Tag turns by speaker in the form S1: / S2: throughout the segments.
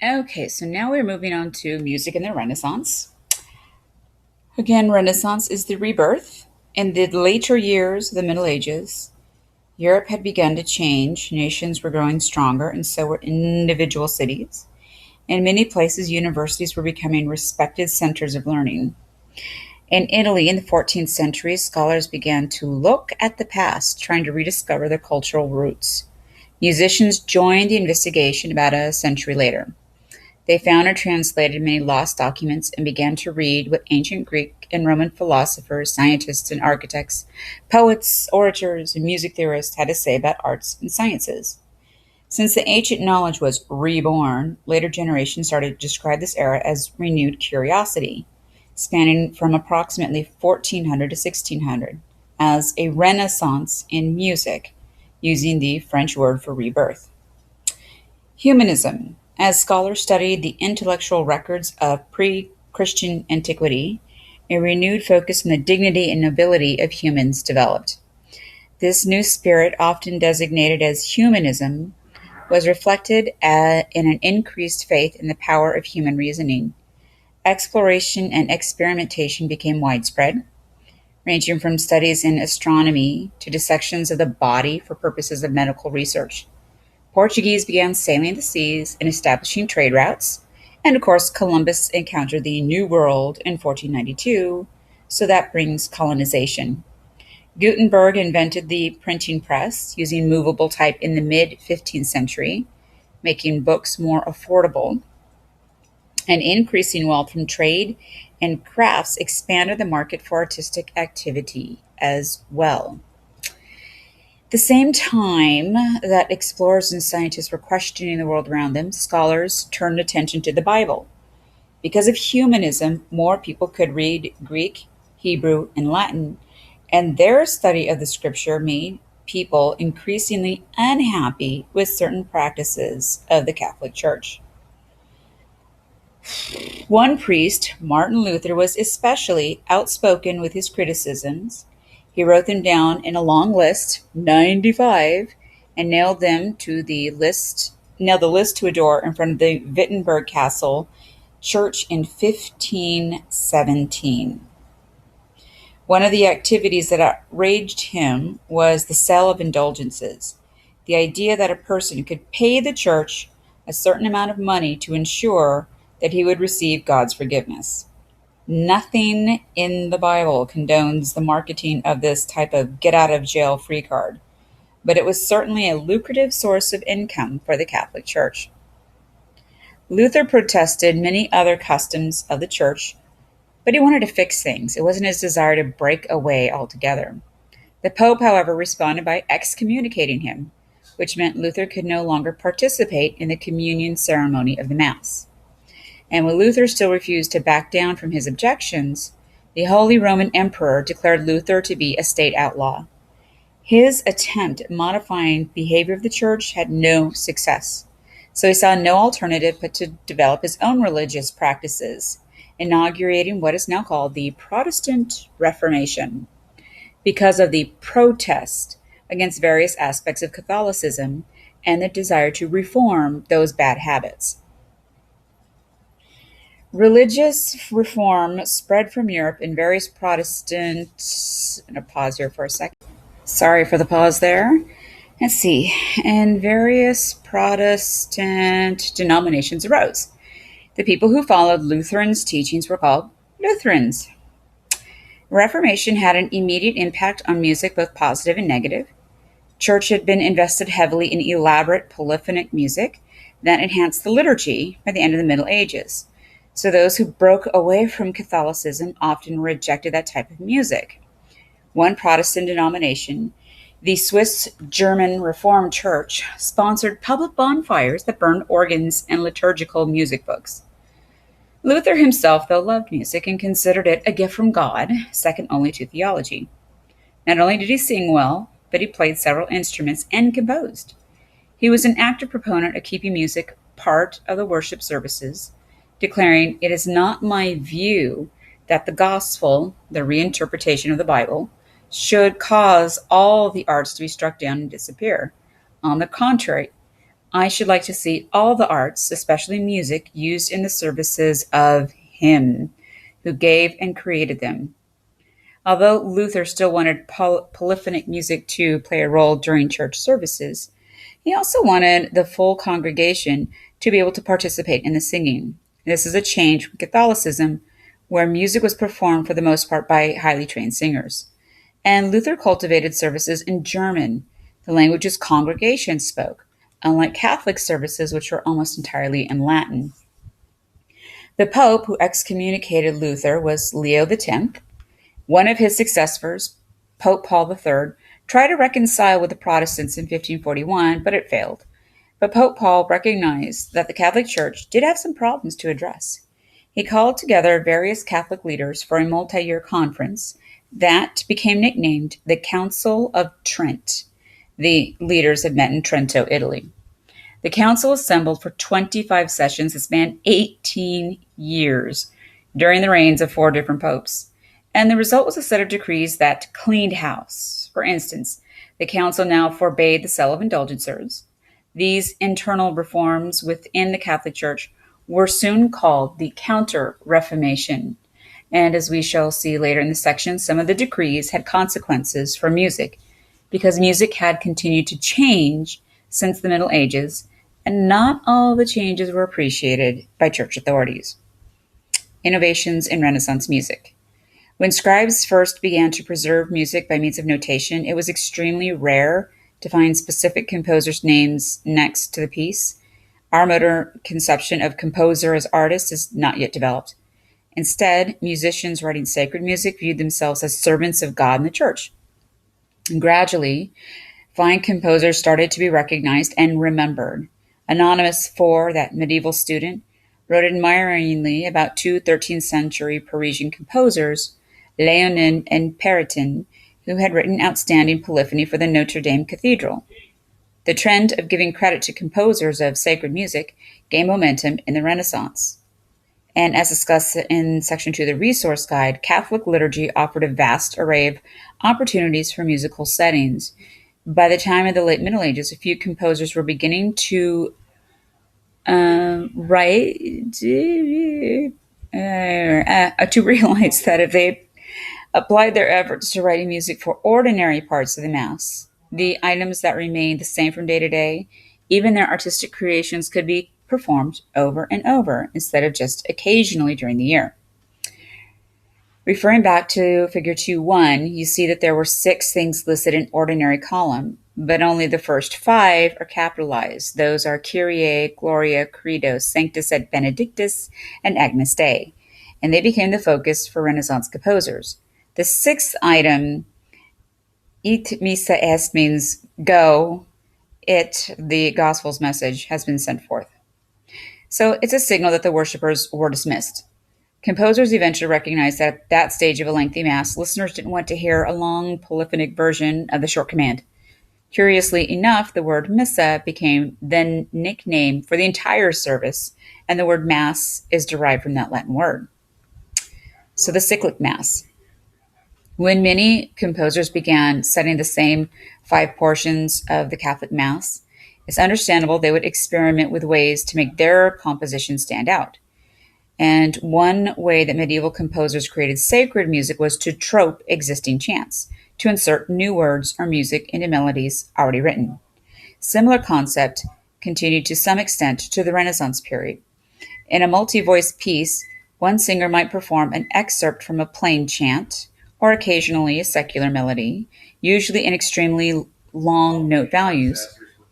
S1: Okay, so now we're moving on to music in the Renaissance. Again, Renaissance is the rebirth. In the later years of the Middle Ages, Europe had begun to change. Nations were growing stronger, and so were individual cities. In many places, universities were becoming respected centers of learning. In Italy in the 14th century, scholars began to look at the past, trying to rediscover their cultural roots. Musicians joined the investigation about a century later. They found and translated many lost documents and began to read what ancient Greek and Roman philosophers, scientists, and architects, poets, orators, and music theorists had to say about arts and sciences. Since the ancient knowledge was reborn, later generations started to describe this era as renewed curiosity, spanning from approximately 1400 to 1600, as a renaissance in music, using the French word for rebirth. Humanism. As scholars studied the intellectual records of pre Christian antiquity, a renewed focus on the dignity and nobility of humans developed. This new spirit, often designated as humanism, was reflected in an increased faith in the power of human reasoning. Exploration and experimentation became widespread, ranging from studies in astronomy to dissections of the body for purposes of medical research. Portuguese began sailing the seas and establishing trade routes, and of course, Columbus encountered the New World in 1492, so that brings colonization. Gutenberg invented the printing press using movable type in the mid 15th century, making books more affordable, and increasing wealth from trade and crafts expanded the market for artistic activity as well. The same time that explorers and scientists were questioning the world around them, scholars turned attention to the Bible. Because of humanism, more people could read Greek, Hebrew, and Latin, and their study of the scripture made people increasingly unhappy with certain practices of the Catholic Church. One priest, Martin Luther, was especially outspoken with his criticisms. He wrote them down in a long list, 95, and nailed the list to a door in front of the Wittenberg Castle church in 1517. One of the activities that outraged him was the sale of indulgences, the idea that a person could pay the church a certain amount of money to ensure that he would receive God's forgiveness. Nothing in the Bible condones the marketing of this type of get out of jail free card, but it was certainly a lucrative source of income for the Catholic Church. Luther protested many other customs of the church, but he wanted to fix things. It wasn't his desire to break away altogether. The Pope, however, responded by excommunicating him, which meant Luther could no longer participate in the communion ceremony of the Mass. And when Luther still refused to back down from his objections, the Holy Roman Emperor declared Luther to be a state outlaw. His attempt at modifying behavior of the church had no success, so he saw no alternative but to develop his own religious practices, inaugurating what is now called the Protestant Reformation. Because of the protest against various aspects of Catholicism and the desire to reform those bad habits. Religious reform spread from Europe in various Protestant. I'm going to pause here for a second. Sorry for the pause there. Let's see. And various Protestant denominations arose. The people who followed Lutherans' teachings were called Lutherans. Reformation had an immediate impact on music, both positive and negative. Church had been invested heavily in elaborate polyphonic music that enhanced the liturgy by the end of the Middle Ages. So those who broke away from Catholicism often rejected that type of music. One Protestant denomination, the Swiss German Reformed Church, sponsored public bonfires that burned organs and liturgical music books. Luther himself, though, loved music and considered it a gift from God, second only to theology. Not only did he sing well, but he played several instruments and composed. He was an active proponent of keeping music part of the worship services, declaring, "It is not my view that the gospel, the reinterpretation of the Bible, should cause all the arts to be struck down and disappear. On the contrary, I should like to see all the arts, especially music, used in the services of Him who gave and created them. Although Luther still wanted polyphonic music to play a role during church services, he also wanted the full congregation to be able to participate in the singing. This is a change from Catholicism, where music was performed for the most part by highly trained singers. And Luther cultivated services in German, the language his congregation spoke, unlike Catholic services, which were almost entirely in Latin. The Pope who excommunicated Luther was Leo X. One of his successors, Pope Paul III, tried to reconcile with the Protestants in 1541, but it failed. But Pope Paul recognized that the Catholic Church did have some problems to address. He called together various Catholic leaders for a multi-year conference that became nicknamed the Council of Trent. The leaders had met in Trento, Italy. The council assembled for 25 sessions that spanned 18 years during the reigns of four different popes. And the result was a set of decrees that cleaned house. For instance, the council now forbade the sale of indulgences. These internal reforms within the Catholic Church were soon called the Counter-Reformation. And as we shall see later in the section, some of the decrees had consequences for music, because music had continued to change since the Middle Ages, and not all the changes were appreciated by church authorities. Innovations in Renaissance music. When scribes first began to preserve music by means of notation, it was extremely rare to find specific composers' names next to the piece. Our modern conception of composer as artist is not yet developed. Instead, musicians writing sacred music viewed themselves as servants of God and the church. And gradually, fine composers started to be recognized and remembered. Anonymous IV, that medieval student, wrote admiringly about two 13th century Parisian composers, Léonin and Periton, who had written outstanding polyphony for the Notre Dame Cathedral. The trend of giving credit to composers of sacred music gained momentum in the Renaissance. And as discussed in Section 2 of the Resource Guide, Catholic liturgy offered a vast array of opportunities for musical settings. By the time of the late Middle Ages, a few composers were beginning to realize that if they applied their efforts to writing music for ordinary parts of the Mass, the items that remained the same from day to day, even their artistic creations could be performed over and over instead of just occasionally during the year. Referring back to figure 2.1, you see that there were 6 things listed in ordinary column, but only the first 5 are capitalized. Those are Kyrie, Gloria, Credo, Sanctus et Benedictus, and Agnus Dei, and they became the focus for Renaissance composers. The 6th item, "It missa est," means go. The Gospel's message, has been sent forth. So it's a signal that the worshipers were dismissed. Composers eventually recognized that at that stage of a lengthy Mass, listeners didn't want to hear a long polyphonic version of the short command. Curiously enough, the word missa became the nickname for the entire service, and the word Mass is derived from that Latin word. So the cyclic Mass. When many composers began setting the same 5 portions of the Catholic Mass, it's understandable they would experiment with ways to make their composition stand out. And one way that medieval composers created sacred music was to trope existing chants, to insert new words or music into melodies already written. Similar concept continued to some extent to the Renaissance period. In a multi-voice piece, one singer might perform an excerpt from a plain chant, or occasionally a secular melody, usually in extremely long note values,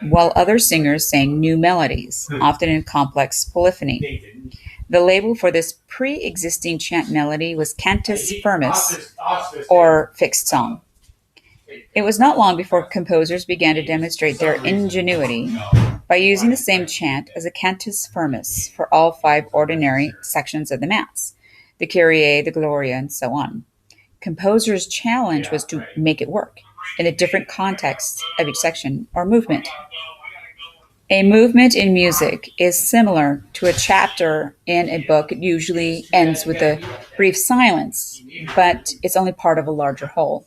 S1: while other singers sang new melodies, often in complex polyphony. The label for this pre-existing chant melody was cantus firmus, or fixed song. It was not long before composers began to demonstrate their ingenuity by using the same chant as a cantus firmus for all 5 ordinary sections of the Mass, the Kyrie, the Gloria, and so on. Composers' challenge was to make it work in the different contexts of each section or movement. A movement in music is similar to a chapter in a book. It usually ends with a brief silence, but it's only part of a larger whole.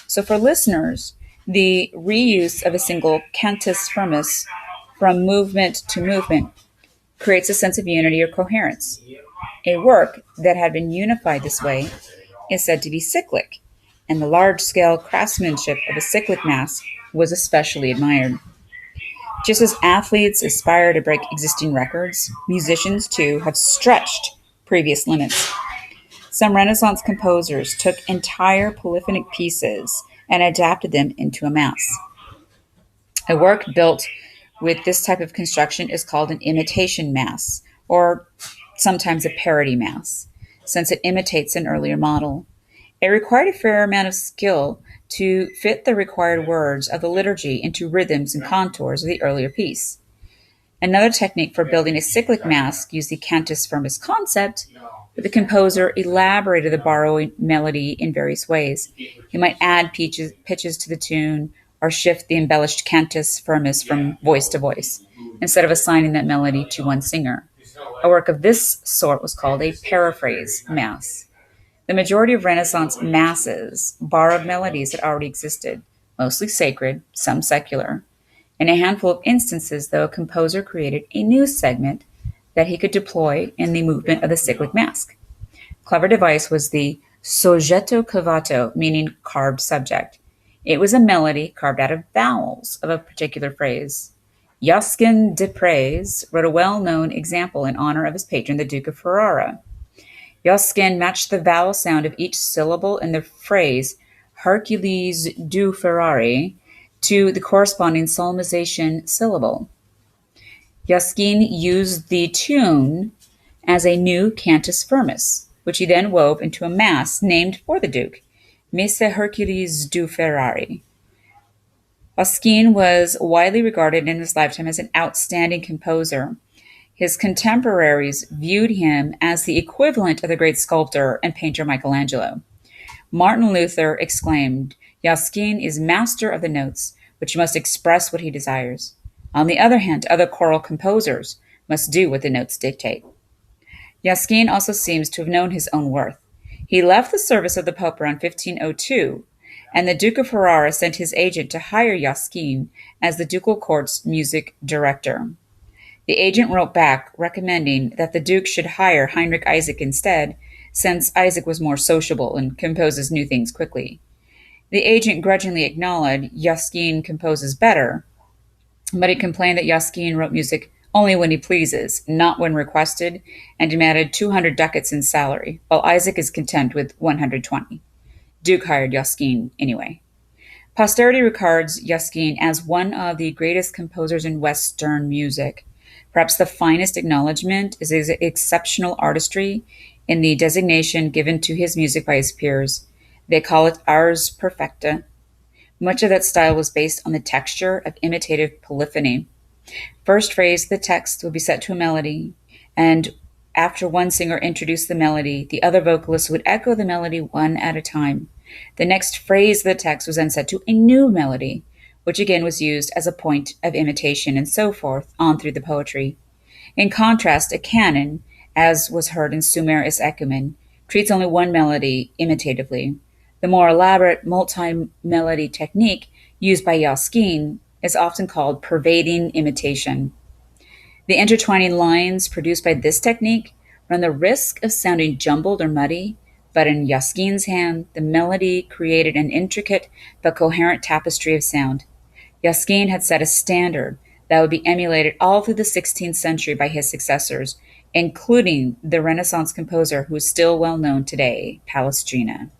S1: So for listeners, the reuse of a single cantus firmus from movement to movement, creates a sense of unity or coherence. A work that had been unified this way is said to be cyclic, and the large scale craftsmanship of a cyclic mass was especially admired. Just as athletes aspire to break existing records, musicians too have stretched previous limits. Some Renaissance composers took entire polyphonic pieces and adapted them into a mass. A work built with this type of construction is called an imitation mass, or sometimes a parody mass, since it imitates an earlier model. It required a fair amount of skill to fit the required words of the liturgy into rhythms and contours of the earlier piece. Another technique for building a cyclic mass used the cantus firmus concept, but the composer elaborated the borrowed melody in various ways. He might add pitches to the tune or shift the embellished cantus firmus from voice to voice, instead of assigning that melody to one singer. A work of this sort was called a paraphrase mass. The majority of Renaissance masses borrowed melodies that already existed, mostly sacred, some secular. In a handful of instances, though, a composer created a new segment that he could deploy in the movement of the cyclic mass. Clever device was the soggetto cavato, meaning carved subject. It was a melody carved out of vowels of a particular phrase. Josquin de Prez wrote a well-known example in honor of his patron, the Duke of Ferrara. Josquin matched the vowel sound of each syllable in the phrase Hercules du Ferrari to the corresponding solemnization syllable. Josquin used the tune as a new cantus firmus, which he then wove into a mass named for the Duke, Missa Hercules du Ferrari. Josquin was widely regarded in his lifetime as an outstanding composer. His contemporaries viewed him as the equivalent of the great sculptor and painter Michelangelo. Martin Luther exclaimed, Josquin is master of the notes, which must express what he desires. On the other hand, other choral composers must do what the notes dictate. Josquin also seems to have known his own worth. He left the service of the Pope around 1502, and the Duke of Ferrara sent his agent to hire Josquin as the ducal court's music director. The agent wrote back recommending that the Duke should hire Heinrich Isaac instead, since Isaac was more sociable and composes new things quickly. The agent grudgingly acknowledged Josquin composes better, but he complained that Josquin wrote music only when he pleases, not when requested, and demanded 200 ducats in salary, while Isaac is content with 120. Duke hired Josquin anyway. Posterity regards Josquin as one of the greatest composers in Western music. Perhaps the finest acknowledgement is his exceptional artistry in the designation given to his music by his peers. They call it ars perfecta. Much of that style was based on the texture of imitative polyphony. First phrase of the text would be set to a melody, and after one singer introduced the melody, the other vocalists would echo the melody one at a time. The next phrase of the text was then set to a new melody, which again was used as a point of imitation, and so forth, on through the poetry. In contrast, a canon, as was heard in Sumer is Ecumen, treats only one melody imitatively. The more elaborate multi-melody technique used by Josquin is often called pervading imitation. The intertwining lines produced by this technique run the risk of sounding jumbled or muddy, but in Josquin's hand, the melody created an intricate but coherent tapestry of sound. Josquin had set a standard that would be emulated all through the 16th century by his successors, including the Renaissance composer who is still well known today, Palestrina.